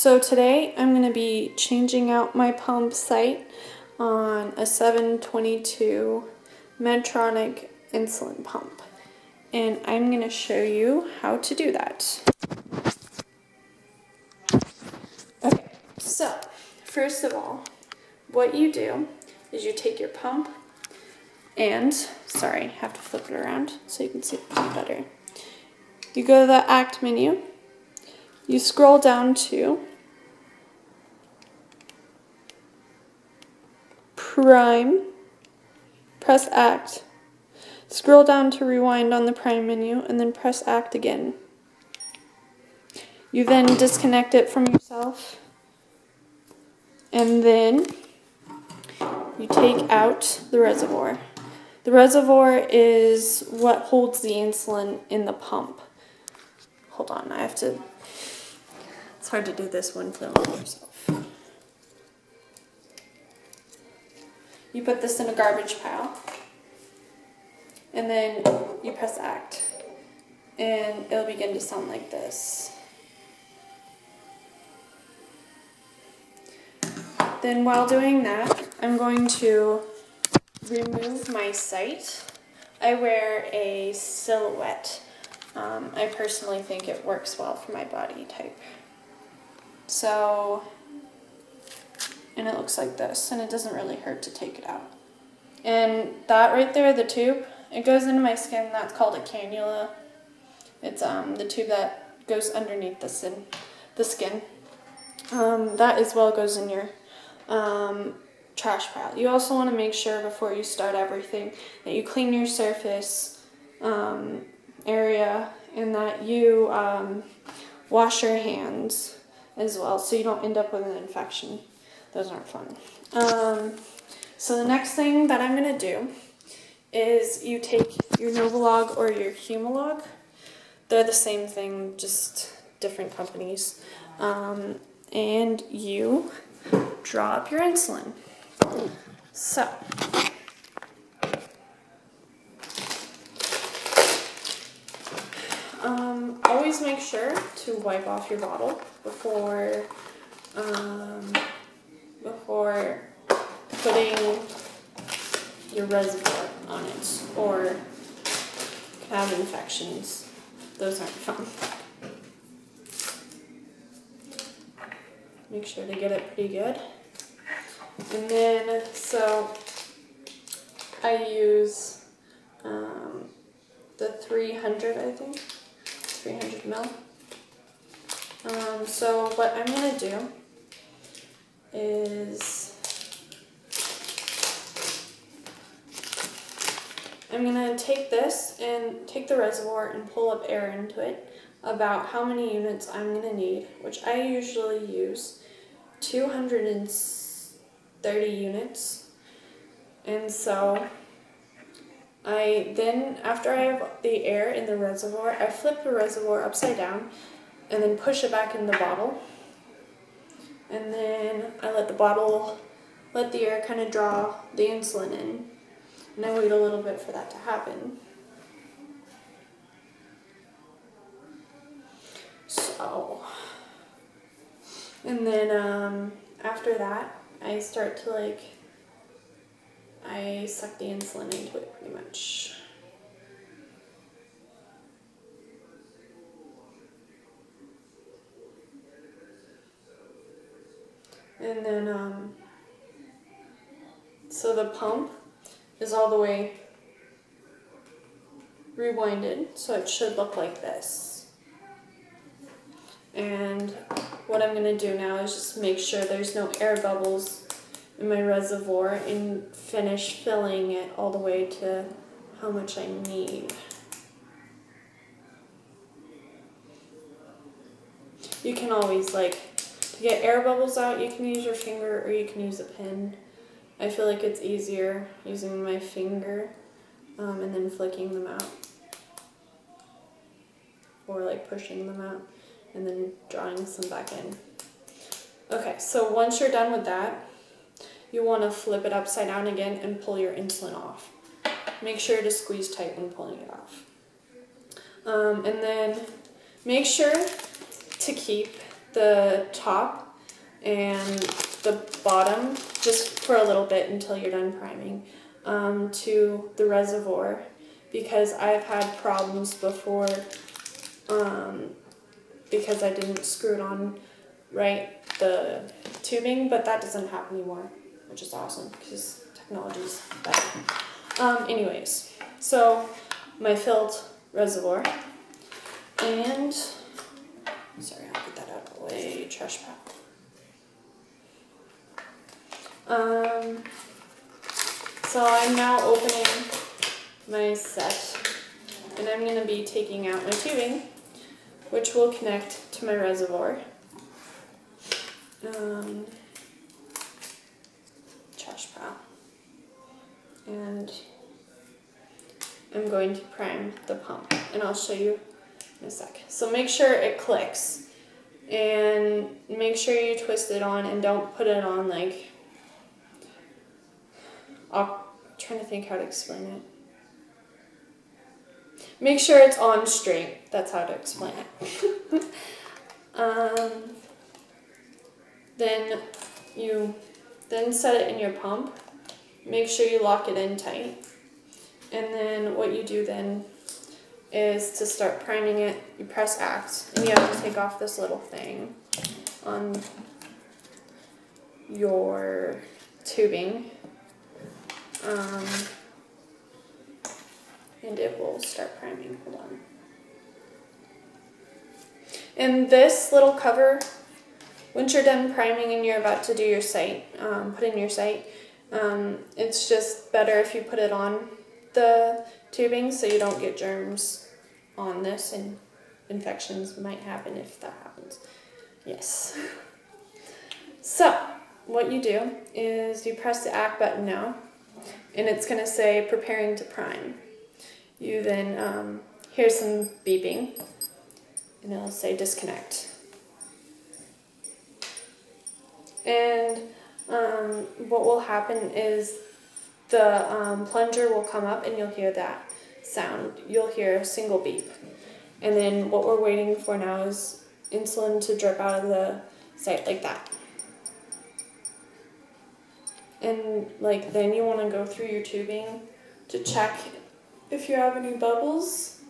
So today I'm going to be changing out my pump site on a 722 Medtronic insulin pump, and I'm going to show you how to do that. Okay, so first of all, what you do is you take your pump and, sorry, I have to flip it around so you can see it better. You go to the Act menu, you scroll down to Prime, press Act, scroll down to Rewind on the Prime menu, and then press Act again. You then disconnect it from yourself, and then you take out the reservoir. The reservoir is what holds the insulin in the pump. Hold on, I have to, it's hard to do this when filming yourself. You put this in a garbage pile, and then you press Act, and it'll begin to sound like this. Then while doing that, I'm going to remove my site. I wear a silhouette. I personally think it works well for my body type. So, and it looks like this, and it doesn't really hurt to take it out. And that right there, the tube, it goes into my skin. That's called a cannula. It's the tube that goes underneath the skin. That as well goes in your trash pile. You also want to make sure before you start everything that you clean your surface area, and that you wash your hands as well so you don't end up with an infection. Those aren't fun. So the next thing that I'm going to do is you take your Novolog or your Humalog. They're the same thing, just different companies. And you draw up your insulin. So, always make sure to wipe off your bottle before putting your reservoir on it, or have infections. Those aren't fun. Make sure to get it pretty good. And then, so I use the 300, I think, 300 ml. So what I'm going to do is I'm going to take this and take the reservoir and pull up air into it about how many units I'm going to need, which I usually use 230 units. And so after I have the air in the reservoir, I flip the reservoir upside down and then push it back in the bottle. And then I let the air kind of draw the insulin in. And I wait a little bit for that to happen. So, and then after that, I start to I suck the insulin into it pretty much. And then, so the pump is all the way rewinded, so it should look like this. And what I'm going to do now is just make sure there's no air bubbles in my reservoir and finish filling it all the way to how much I need. You can always, to get air bubbles out, you can use your finger or you can use a pen. I feel like it's easier using my finger and then flicking them out, or pushing them out and then drawing some back in. Okay, so once you're done with that, you want to flip it upside down again and pull your insulin off. Make sure to squeeze tight when pulling it off. And then make sure to keep the top and the bottom just for a little bit until you're done priming to the reservoir, because I've had problems before because I didn't screw it on right, the tubing, but that doesn't happen anymore, which is awesome because technology's better. Anyways, so my filled reservoir, and sorry, I'll get that out of the way, trash pile. So I'm now opening my set, and I'm going to be taking out my tubing, which will connect to my reservoir. Trash pile. And I'm going to prime the pump, and I'll show you in a sec. So make sure it clicks, and make sure you twist it on, and don't put it on like, I'm trying to think how to explain it. Make sure it's on straight. That's how to explain it. Then you set it in your pump. Make sure you lock it in tight. And then what you do then is to start priming it, you press act, and you have to take off this little thing on your tubing. And it will start priming. Hold on. And this little cover, once you're done priming and you're about to do your sight, put in your sight, it's just better if you put it on the tubing so you don't get germs on this, and infections might happen if that happens. Yes. So what you do is you press the act button now, and it's going to say preparing to prime. You then hear some beeping, and it'll say disconnect. And what will happen is the plunger will come up, and you'll hear that sound. You'll hear a single beep. And then what we're waiting for now is insulin to drip out of the site like that. And like then you want to go through your tubing to check if you have any bubbles.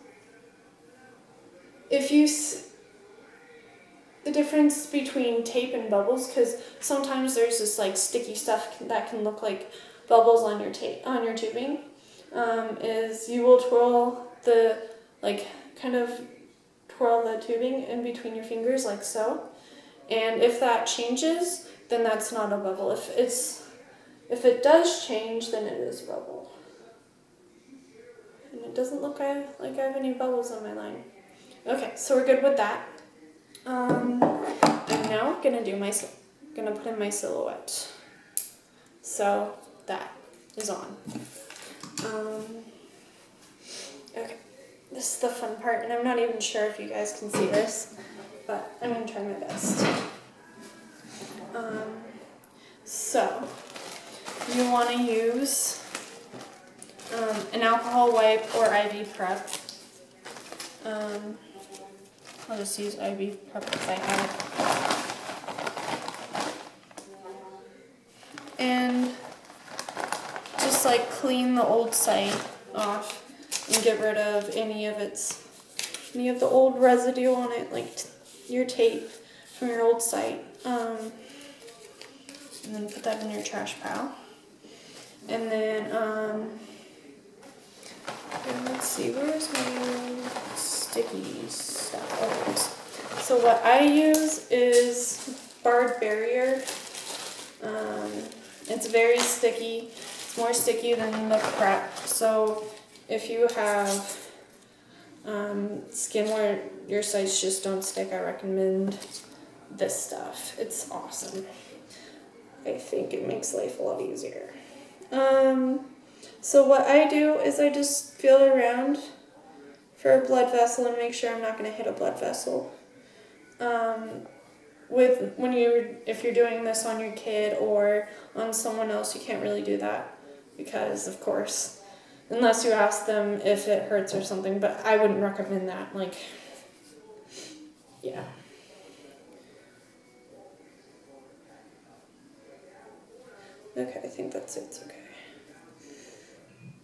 If you the difference between tape and bubbles, because sometimes there's this like sticky stuff that can look like bubbles on your tubing, is you will twirl the tubing in between your fingers like so, and if that changes, then that's not a bubble. If it does change, then it is a bubble. And it doesn't look like I have any bubbles on my line. Okay, so we're good with that. I'm now gonna put in my silhouette. So that is on. Okay, this is the fun part, and I'm not even sure if you guys can see this, but I'm gonna try my best. So you want to use an alcohol wipe or IV prep. I'll just use IV prep if I have it. And just like clean the old site off and get rid of any of the old residue on it, like your tape from your old site. And then put that in your trash pile. And then, let's see, where's my sticky stuff? Oh, so what I use is barred barrier. It's very sticky. It's more sticky than the prep. So if you have skin where your sites just don't stick, I recommend this stuff. It's awesome. I think it makes life a lot easier. So what I do is I just feel around for a blood vessel and make sure I'm not going to hit a blood vessel. If you're doing this on your kid or on someone else, you can't really do that because, of course, unless you ask them if it hurts or something. But I wouldn't recommend that. Like, yeah. Okay, I think that's it. It's okay.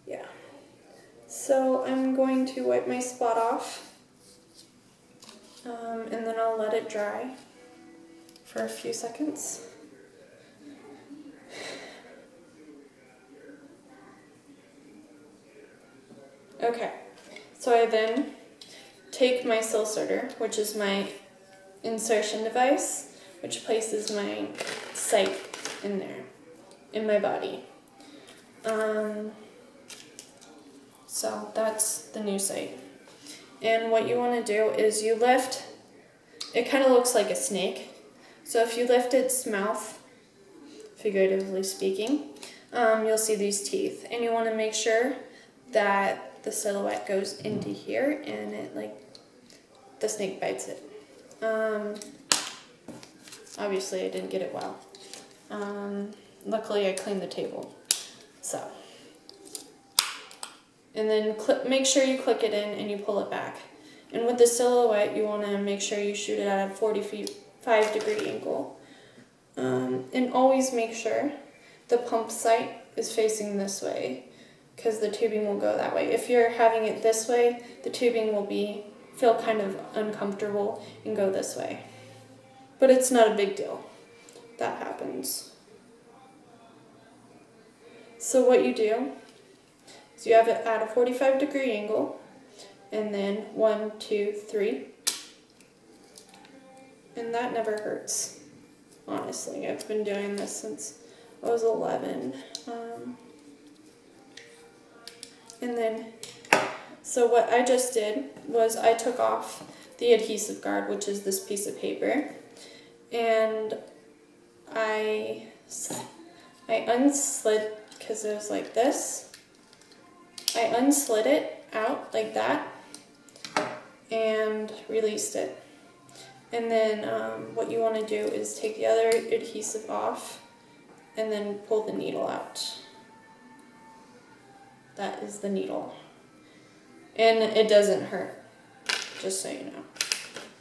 Yeah. So I'm going to wipe my spot off, and then I'll let it dry for a few seconds. Okay, so I then take my sill sorter, which is my insertion device, which places my sight in there, in my body. So that's the new sight. And what you want to do is you lift, it kind of looks like a snake. So if you lift its mouth, figuratively speaking, you'll see these teeth. And you want to make sure that the silhouette goes into here and it, like, the snake bites it. Obviously I didn't get it well. Luckily I cleaned the table. So. And then make sure you click it in and you pull it back. And with the silhouette, you want to make sure you shoot it at a 45-degree angle. And always make sure the pump sight is facing this way, because the tubing will go that way. If you're having it this way, the tubing will feel kind of uncomfortable and go this way. But it's not a big deal. That happens. So what you do, so you have it at a 45-degree angle, and then 1, 2, 3, and that never hurts. Honestly, I've been doing this since I was 11. And then, so what I just did was I took off the adhesive guard, which is this piece of paper, and I unslid, because it was like this. I unslid it out like that and released it. And then what you want to do is take the other adhesive off and then pull the needle out. That is the needle. And it doesn't hurt, just so you know.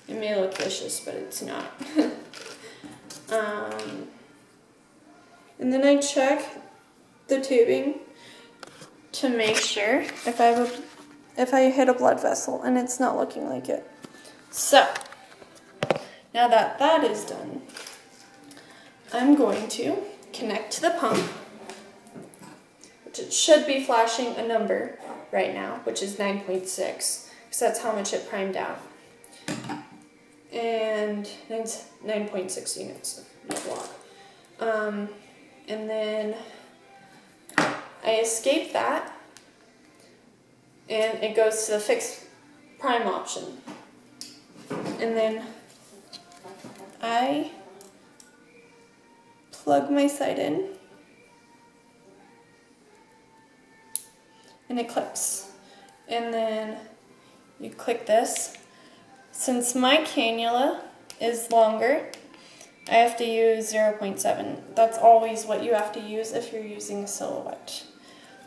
It may look vicious, but it's not. And then I check the tubing to make sure if I hit a blood vessel, and it's not looking like it. So, now that that is done, I'm going to connect to the pump, which it should be flashing a number right now, which is 9.6, because that's how much it primed out. And 9.6 units of watt. And then I escape that, and it goes to the fixed prime option. And then I plug my sight in, and it clicks. And then you click this. Since my cannula is longer, I have to use 0.7. That's always what you have to use if you're using a silhouette.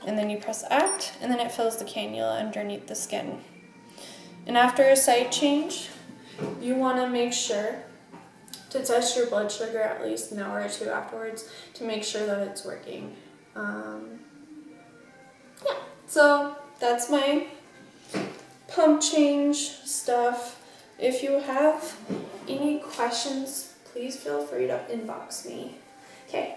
And then you press act, and then it fills the cannula underneath the skin. And after a sight change, you want to make sure to test your blood sugar at least an hour or two afterwards to make sure that it's working. Yeah, so that's my pump change stuff. If you have any questions, please feel free to inbox me. Okay,